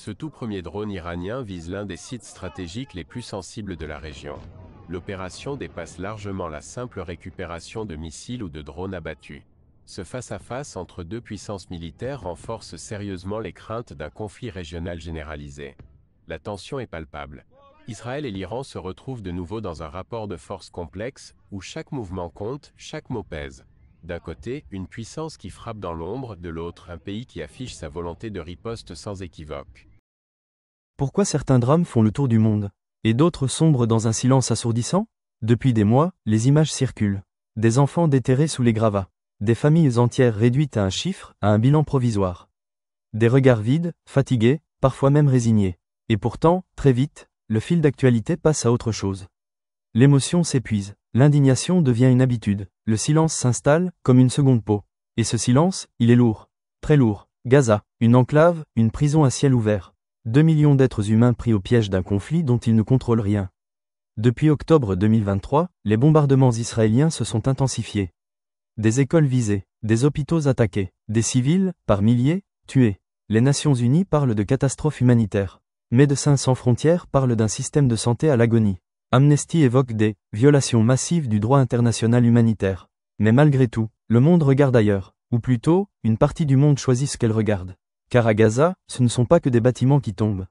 Ce tout premier drone iranien vise l'un des sites stratégiques les plus sensibles de la région. L'opération dépasse largement la simple récupération de missiles ou de drones abattus. Ce face-à-face entre deux puissances militaires renforce sérieusement les craintes d'un conflit régional généralisé. La tension est palpable. Israël et l'Iran se retrouvent de nouveau dans un rapport de force complexe, où chaque mouvement compte, chaque mot pèse. D'un côté, une puissance qui frappe dans l'ombre, de l'autre, un pays qui affiche sa volonté de riposte sans équivoque. Pourquoi certains drames font le tour du monde, et d'autres sombrent dans un silence assourdissant? Depuis des mois, les images circulent. Des enfants déterrés sous les gravats. Des familles entières réduites à un chiffre, à un bilan provisoire. Des regards vides, fatigués, parfois même résignés. Et pourtant, très vite, le fil d'actualité passe à autre chose. L'émotion s'épuise, l'indignation devient une habitude, le silence s'installe, comme une seconde peau. Et ce silence, il est lourd. Très lourd. Gaza, une enclave, une prison à ciel ouvert. 2 millions d'êtres humains pris au piège d'un conflit dont ils ne contrôlent rien. Depuis octobre 2023, les bombardements israéliens se sont intensifiés. Des écoles visées, des hôpitaux attaqués, des civils, par milliers, tués. Les Nations Unies parlent de catastrophe humanitaire. Médecins sans frontières parlent d'un système de santé à l'agonie. Amnesty évoque des violations massives du droit international humanitaire. Mais malgré tout, le monde regarde ailleurs, ou plutôt, une partie du monde choisit ce qu'elle regarde. Car à Gaza, ce ne sont pas que des bâtiments qui tombent.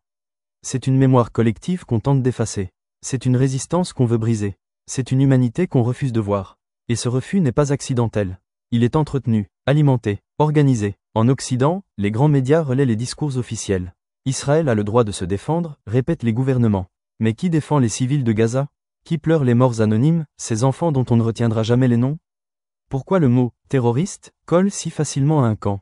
C'est une mémoire collective qu'on tente d'effacer. C'est une résistance qu'on veut briser. C'est une humanité qu'on refuse de voir. Et ce refus n'est pas accidentel. Il est entretenu, alimenté, organisé. En Occident, les grands médias relaient les discours officiels. Israël a le droit de se défendre, répètent les gouvernements. Mais qui défend les civils de Gaza? Qui pleure les morts anonymes, ces enfants dont on ne retiendra jamais les noms? Pourquoi le mot « terroriste » colle si facilement à un camp?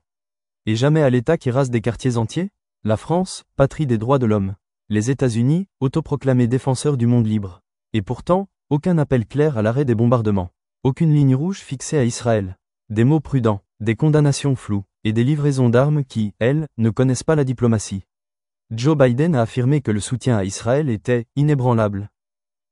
Et jamais à l'État qui rase des quartiers entiers? La France, patrie des droits de l'homme. Les États-Unis, autoproclamés défenseurs du monde libre. Et pourtant, aucun appel clair à l'arrêt des bombardements. Aucune ligne rouge fixée à Israël. Des mots prudents, des condamnations floues, et des livraisons d'armes qui, elles, ne connaissent pas la diplomatie. Joe Biden a affirmé que le soutien à Israël était « inébranlable ».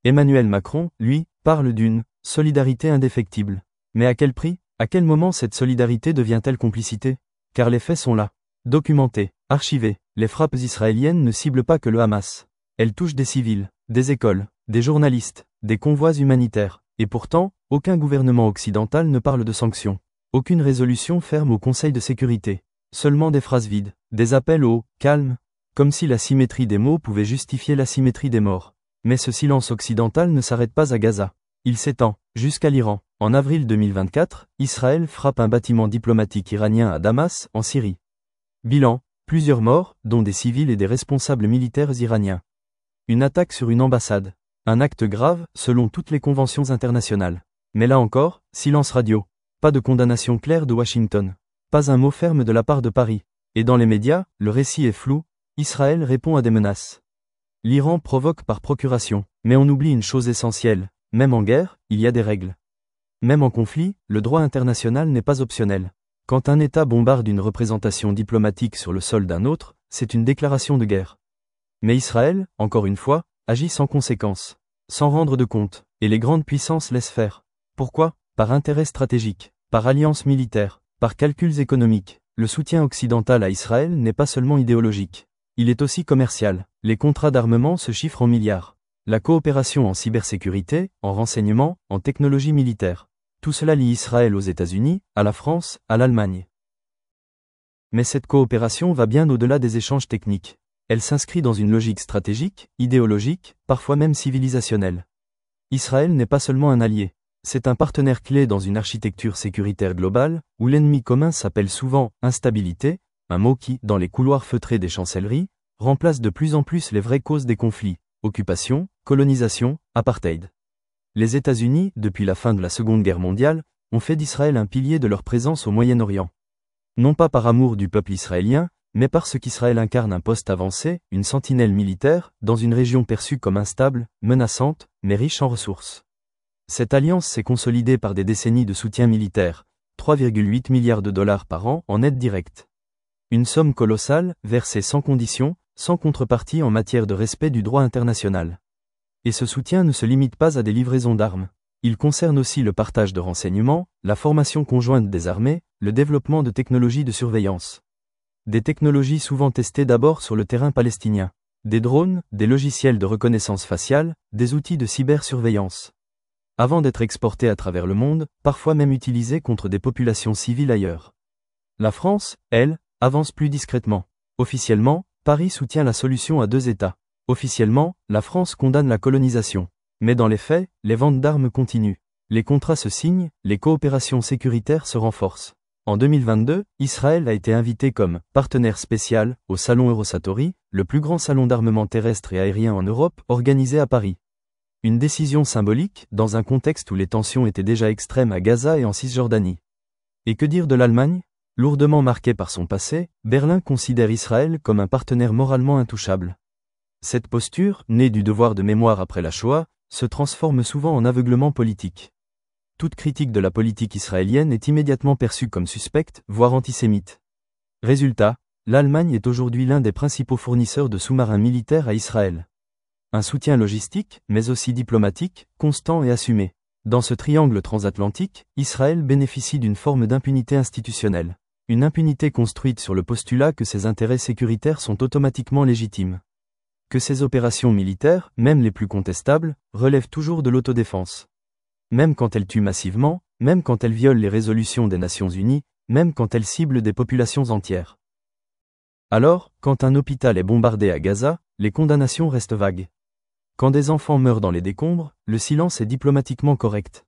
Emmanuel Macron, lui, parle d'une « solidarité indéfectible ». Mais à quel prix? À quel moment cette solidarité devient-elle complicité? Car les faits sont là. Documentés, archivés, les frappes israéliennes ne ciblent pas que le Hamas. Elles touchent des civils, des écoles, des journalistes, des convois humanitaires. Et pourtant, aucun gouvernement occidental ne parle de sanctions. Aucune résolution ferme au Conseil de sécurité. Seulement des phrases vides, des appels au « calme », comme si la symétrie des mots pouvait justifier l'asymétrie des morts. Mais ce silence occidental ne s'arrête pas à Gaza. Il s'étend jusqu'à l'Iran. En avril 2024, Israël frappe un bâtiment diplomatique iranien à Damas, en Syrie. Bilan, plusieurs morts, dont des civils et des responsables militaires iraniens. Une attaque sur une ambassade. Un acte grave, selon toutes les conventions internationales. Mais là encore, silence radio. Pas de condamnation claire de Washington. Pas un mot ferme de la part de Paris. Et dans les médias, le récit est flou. Israël répond à des menaces. L'Iran provoque par procuration. Mais on oublie une chose essentielle. Même en guerre, il y a des règles. Même en conflit, le droit international n'est pas optionnel. Quand un État bombarde une représentation diplomatique sur le sol d'un autre, c'est une déclaration de guerre. Mais Israël, encore une fois, agit sans conséquence, sans rendre de compte, et les grandes puissances laissent faire. Pourquoi? Par intérêt stratégique, par alliance militaire, par calculs économiques. Le soutien occidental à Israël n'est pas seulement idéologique. Il est aussi commercial. Les contrats d'armement se chiffrent en milliards. La coopération en cybersécurité, en renseignement, en technologie militaire. Tout cela lie Israël aux États-Unis, à la France, à l'Allemagne. Mais cette coopération va bien au-delà des échanges techniques. Elle s'inscrit dans une logique stratégique, idéologique, parfois même civilisationnelle. Israël n'est pas seulement un allié. C'est un partenaire clé dans une architecture sécuritaire globale, où l'ennemi commun s'appelle souvent « instabilité », un mot qui, dans les couloirs feutrés des chancelleries, remplace de plus en plus les vraies causes des conflits, occupation, colonisation, apartheid. Les États-Unis, depuis la fin de la Seconde Guerre mondiale, ont fait d'Israël un pilier de leur présence au Moyen-Orient. Non pas par amour du peuple israélien, mais parce qu'Israël incarne un poste avancé, une sentinelle militaire, dans une région perçue comme instable, menaçante, mais riche en ressources. Cette alliance s'est consolidée par des décennies de soutien militaire, 3,8 milliards de dollars par an en aide directe. Une somme colossale, versée sans condition, sans contrepartie en matière de respect du droit international. Et ce soutien ne se limite pas à des livraisons d'armes. Il concerne aussi le partage de renseignements, la formation conjointe des armées, le développement de technologies de surveillance. Des technologies souvent testées d'abord sur le terrain palestinien. Des drones, des logiciels de reconnaissance faciale, des outils de cybersurveillance. Avant d'être exportés à travers le monde, parfois même utilisés contre des populations civiles ailleurs. La France, elle, avance plus discrètement. Officiellement, Paris soutient la solution à 2 États. Officiellement, la France condamne la colonisation. Mais dans les faits, les ventes d'armes continuent. Les contrats se signent, les coopérations sécuritaires se renforcent. En 2022, Israël a été invité comme partenaire spécial au Salon Eurosatory, le plus grand salon d'armement terrestre et aérien en Europe, organisé à Paris. Une décision symbolique, dans un contexte où les tensions étaient déjà extrêmes à Gaza et en Cisjordanie. Et que dire de l'Allemagne ? Lourdement marquée par son passé, Berlin considère Israël comme un partenaire moralement intouchable. Cette posture, née du devoir de mémoire après la Shoah, se transforme souvent en aveuglement politique. Toute critique de la politique israélienne est immédiatement perçue comme suspecte, voire antisémite. Résultat, l'Allemagne est aujourd'hui l'un des principaux fournisseurs de sous-marins militaires à Israël. Un soutien logistique, mais aussi diplomatique, constant et assumé. Dans ce triangle transatlantique, Israël bénéficie d'une forme d'impunité institutionnelle. Une impunité construite sur le postulat que ses intérêts sécuritaires sont automatiquement légitimes. Que ses opérations militaires, même les plus contestables, relèvent toujours de l'autodéfense. Même quand elles tuent massivement, même quand elles violent les résolutions des Nations Unies, même quand elles ciblent des populations entières. Alors, quand un hôpital est bombardé à Gaza, les condamnations restent vagues. Quand des enfants meurent dans les décombres, le silence est diplomatiquement correct.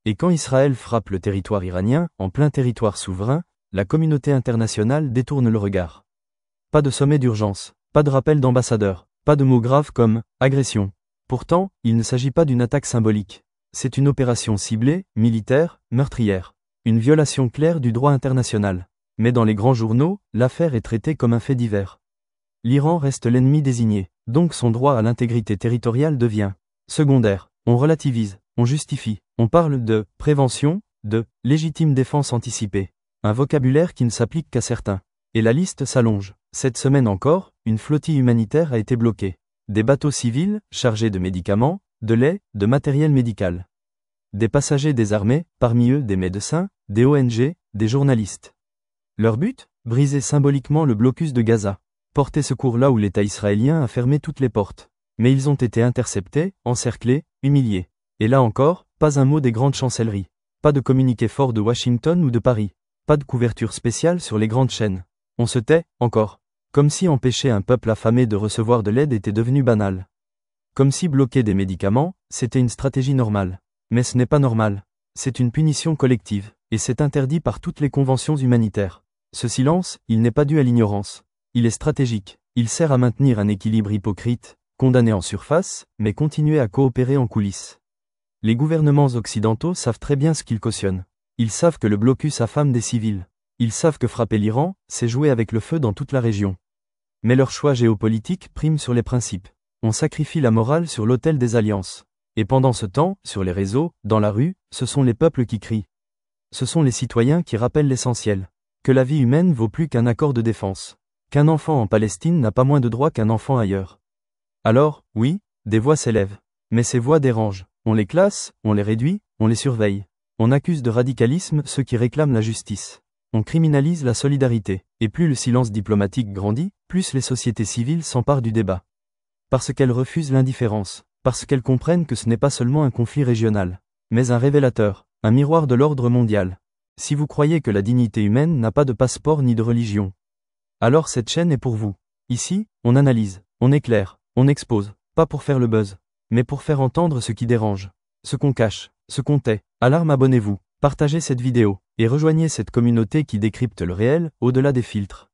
Et quand Israël frappe le territoire iranien, en plein territoire souverain, la communauté internationale détourne le regard. Pas de sommet d'urgence, pas de rappel d'ambassadeur, pas de mots graves comme « agression ». Pourtant, il ne s'agit pas d'une attaque symbolique. C'est une opération ciblée, militaire, meurtrière. Une violation claire du droit international. Mais dans les grands journaux, l'affaire est traitée comme un fait divers. L'Iran reste l'ennemi désigné, donc son droit à l'intégrité territoriale devient secondaire. On relativise, on justifie, on parle de prévention, de légitime défense anticipée. Un vocabulaire qui ne s'applique qu'à certains. Et la liste s'allonge. Cette semaine encore, une flottille humanitaire a été bloquée. Des bateaux civils, chargés de médicaments, de lait, de matériel médical. Des passagers désarmés, parmi eux des médecins, des ONG, des journalistes. Leur but ? Briser symboliquement le blocus de Gaza. Porter secours là où l'État israélien a fermé toutes les portes. Mais ils ont été interceptés, encerclés, humiliés. Et là encore, pas un mot des grandes chancelleries. Pas de communiqué fort de Washington ou de Paris. Pas de couverture spéciale sur les grandes chaînes. On se tait, encore. Comme si empêcher un peuple affamé de recevoir de l'aide était devenu banal. Comme si bloquer des médicaments, c'était une stratégie normale. Mais ce n'est pas normal. C'est une punition collective, et c'est interdit par toutes les conventions humanitaires. Ce silence, il n'est pas dû à l'ignorance. Il est stratégique. Il sert à maintenir un équilibre hypocrite, condamner en surface, mais continuer à coopérer en coulisses. Les gouvernements occidentaux savent très bien ce qu'ils cautionnent. Ils savent que le blocus affame des civils. Ils savent que frapper l'Iran, c'est jouer avec le feu dans toute la région. Mais leur choix géopolitique prime sur les principes. On sacrifie la morale sur l'autel des alliances. Et pendant ce temps, sur les réseaux, dans la rue, ce sont les peuples qui crient. Ce sont les citoyens qui rappellent l'essentiel. Que la vie humaine vaut plus qu'un accord de défense. Qu'un enfant en Palestine n'a pas moins de droits qu'un enfant ailleurs. Alors, oui, des voix s'élèvent. Mais ces voix dérangent. On les classe, on les réduit, on les surveille. On accuse de radicalisme ceux qui réclament la justice. On criminalise la solidarité. Et plus le silence diplomatique grandit, plus les sociétés civiles s'emparent du débat. Parce qu'elles refusent l'indifférence. Parce qu'elles comprennent que ce n'est pas seulement un conflit régional, mais un révélateur, un miroir de l'ordre mondial. Si vous croyez que la dignité humaine n'a pas de passeport ni de religion, alors cette chaîne est pour vous. Ici, on analyse, on éclaire, on expose, pas pour faire le buzz, mais pour faire entendre ce qui dérange, ce qu'on cache, ce qu'on tait. Alarme, abonnez-vous, partagez cette vidéo, et rejoignez cette communauté qui décrypte le réel, au-delà des filtres.